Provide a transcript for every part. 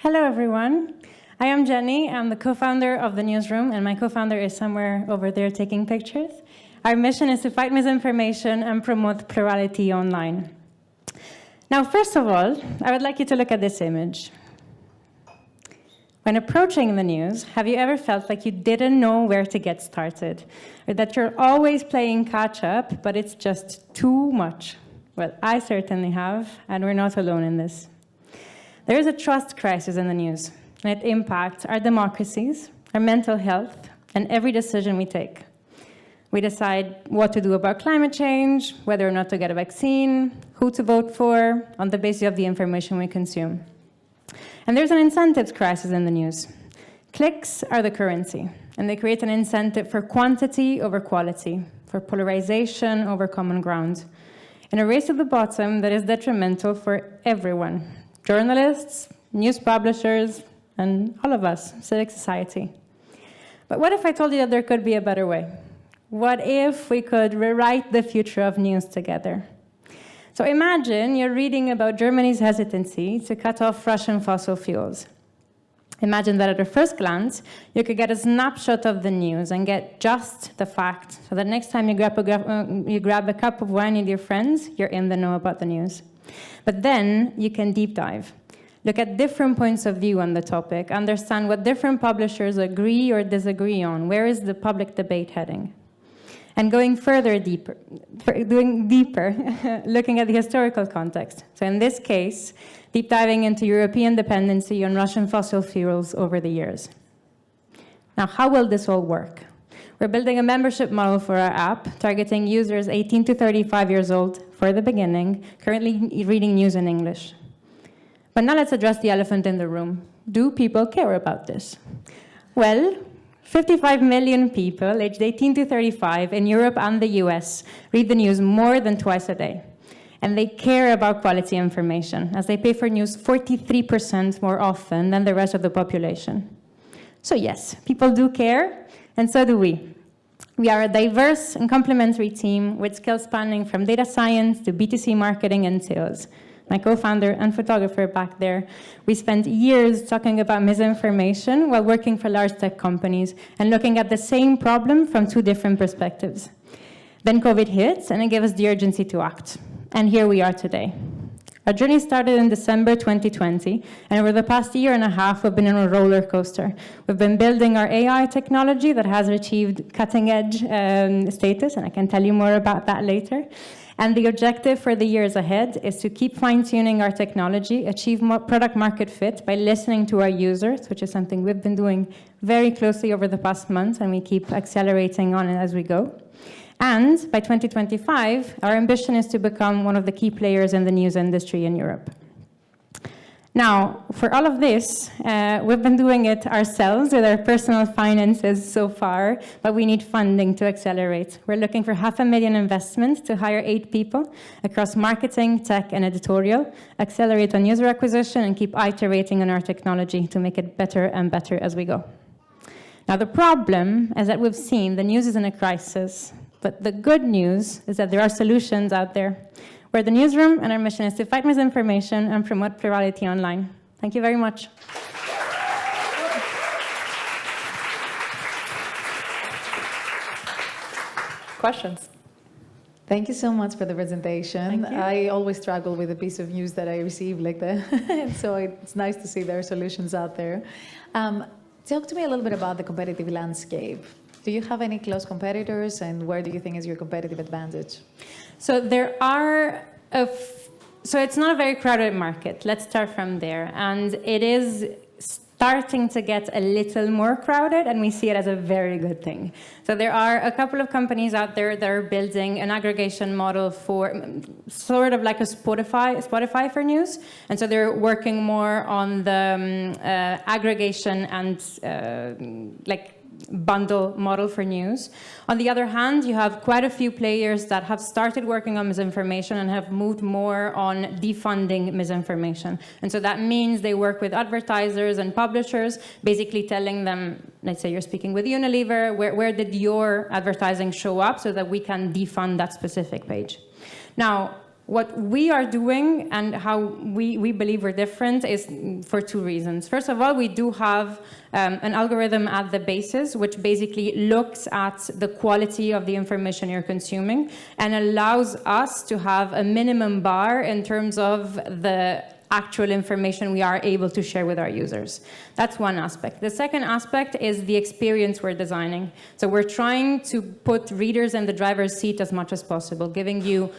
Hello, everyone. I am Jenny. I'm the co-founder of the Newsroom, and my co-founder is somewhere over there taking pictures. Our mission is to fight misinformation and promote plurality online. Now, first of all, I would like you to look at this image. When approaching the news, have you ever felt like you didn't know where to get started? Or that you're always playing catch-up, but it's just too much? Well, I certainly have, and we're not alone in this. There is a trust crisis in the news, and it impacts our democracies, our mental health, and every decision we take. We decide what to do about climate change, whether or not to get a vaccine, who to vote for, on the basis of the information we consume. And there's an incentives crisis in the news. Clicks are the currency, and they create an incentive for quantity over quality, for polarization over common ground, in a race to the bottom that is detrimental for everyone. Journalists, news publishers, and all of us, civic society. But what if I told you that there could be a better way? What if we could rewrite the future of news together? So imagine you're reading about Germany's hesitancy to cut off Russian fossil fuels. Imagine that at a first glance, you could get a snapshot of the news and get just the fact, so that next time you grab a cup of wine with your friends, you're in the know about the news. But then you can deep dive. Look at different points of view on the topic, understand what different publishers agree or disagree on, where is the public debate heading. And going deeper, looking at the historical context. So in this case, deep diving into European dependency on Russian fossil fuels over the years. Now, how will this all work? We're building a membership model for our app, targeting users 18 to 35 years old for the beginning, currently reading news in English. But now let's address the elephant in the room. Do people care about this? Well, 55 million people aged 18 to 35 in Europe and the US read the news more than twice a day. And they care about quality information, as they pay for news 43% more often than the rest of the population. So yes, people do care, and so do we. We are a diverse and complementary team with skills spanning from data science to B2C marketing and sales. My co-founder and photographer back there, we spent years talking about misinformation while working for large tech companies and looking at the same problem from two different perspectives. Then COVID hit, and it gave us the urgency to act. And here we are today. Our journey started in December 2020, and over the past year and a half, we've been on a roller coaster. We've been building our AI technology that has achieved cutting-edge status, and I can tell you more about that later. And the objective for the years ahead is to keep fine-tuning our technology, achieve more product market fit by listening to our users, which is something we've been doing very closely over the past months, and we keep accelerating on it as we go. And by 2025, our ambition is to become one of the key players in the news industry in Europe. Now, for all of this, we've been doing it ourselves with our personal finances so far, but we need funding to accelerate. We're looking for $500,000 investment to hire 8 people across marketing, tech, and editorial, accelerate on user acquisition, and keep iterating on our technology to make it better and better as we go. Now, the problem is that we've seen the news is in a crisis. But the good news is that there are solutions out there. We're the Newsroom, and our mission is to fight misinformation and promote plurality online. Thank you very much. Questions? Thank you so much for the presentation. Thank you. I always struggle with a piece of news that I receive like that. So it's nice to see there are solutions out there. Talk to me a little bit about the competitive landscape. Do you have any close competitors, and where do you think is your competitive advantage? So there are, so it's not a very crowded market. Let's start from there. And it is starting to get a little more crowded, and we see it as a very good thing. So there are a couple of companies out there that are building an aggregation model for sort of like a Spotify for news. And so they're working more on the aggregation and bundle model for news. On the other hand, you have quite a few players that have started working on misinformation and have moved more on defunding misinformation. And so that means they work with advertisers and publishers, basically telling them, let's say you're speaking with Unilever, where did your advertising show up so that we can defund that specific page? Now, What we are doing and how we believe we're different is for two reasons. First of all, we do have an algorithm at the basis, which basically looks at the quality of the information you're consuming and allows us to have a minimum bar in terms of the actual information we are able to share with our users. That's one aspect. The second aspect is the experience we're designing. So we're trying to put readers in the driver's seat as much as possible, giving you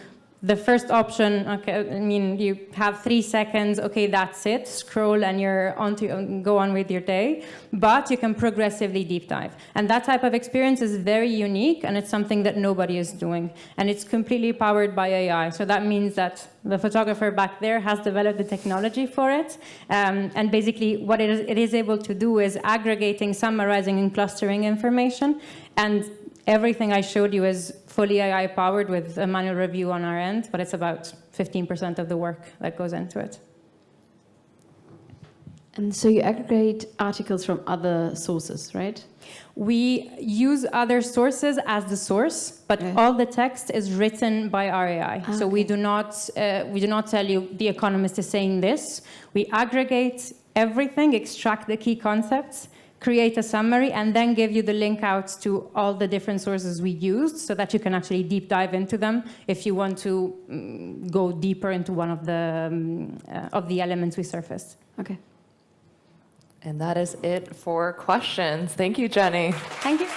the first option. Okay, I mean, you have 3 seconds, okay, that's it, scroll and you're on to go on with your day, but you can progressively deep dive. And that type of experience is very unique, and it's something that nobody is doing. And it's completely powered by AI. So that means that the photographer back there has developed the technology for it. And basically what it is able to do is aggregating, summarizing, and clustering information. And everything I showed you is fully AI powered with a manual review on our end, but it's about 15% of the work that goes into it. And so you aggregate articles from other sources, right? We use other sources as the source, but all the text is written by our AI. So we do not tell you The Economist is saying this. We aggregate everything, extract the key concepts, create a summary, and then give you the link out to all the different sources we used so that you can actually deep dive into them if you want to go deeper into one of the elements we surfaced. Okay. And that is it for questions. Thank you, Jenny. Thank you.